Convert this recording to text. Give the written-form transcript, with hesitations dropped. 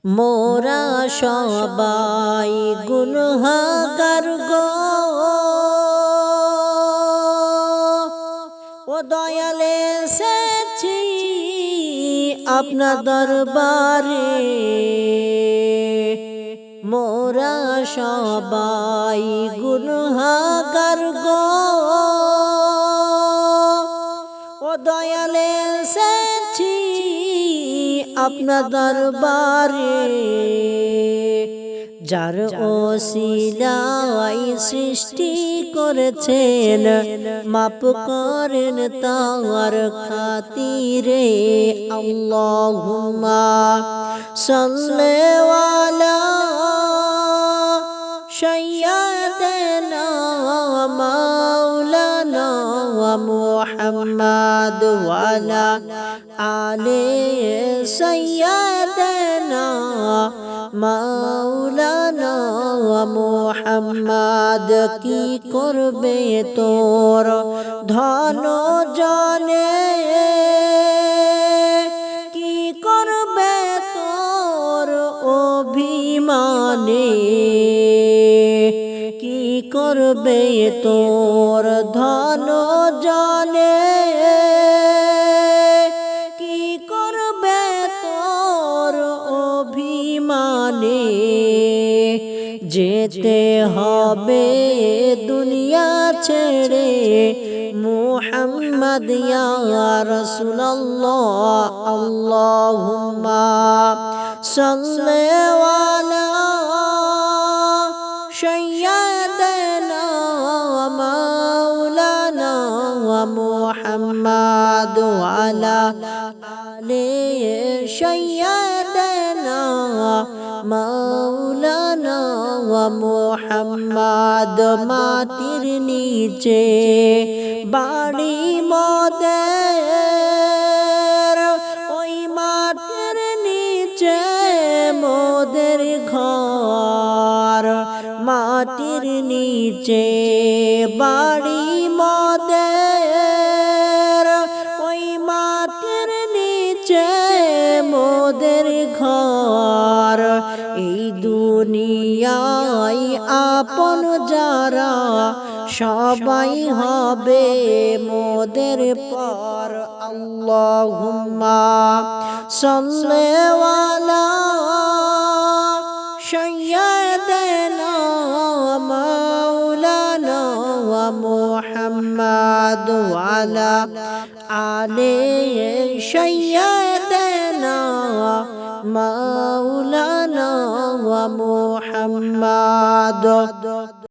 মোরা সবাই গুনহাগার গো, ও দয়াল এসেছি আপনার দরবারে। মোরা সবাই গুনহাগার গো, ও দয়াল এসেছি আপনার দরবারে। যার ওসিলায় সৃষ্টি করেছেন, মাপ করেন তার খাতিরে। আল্লাহুম্মা সাল্লি আলা সাইয়্যিদিনা মাওলানা মুহাম্মদ ওয়া আলা আলি সাইয়্যিদিনা মাওলানা মুহাম্মদ। কি করবে তোর ধন জনে, কি করবে তোর অভিমানে, কি করবে তোর ধন জনে, কি করবে তোর অভিমানে। যেতে হবে দুনিয়া ছেড়ে, মুহাম্মদ ইয়া রাসূলুল্লাহ। আল্লাহুম্মা সাল্লি আলা সাইয়্যিদিনা মাওলানা মুহাম্মদ ওয়া আলা আলি সাইয়্যিদিনা মাওলানা মুহাম্মদ। মাটির নিচে বাড়ি মোদের, ওই মাটির নিচে মোদের ঘর। মাটির নিচে বাড়ি মোদের, ওই মাটির নিচে মোদের ঘর। এই দুনিয়ায় আপন যারা সবাই হবে মোদের পর। আল্লাহুম্মা সাল্লি আলা সাইয়্যিদিনা মাওলানা মুহাম্মদ ওয়া আলা আলি সাইয়্যিদিনা মাওলানা মুহাম্মদ।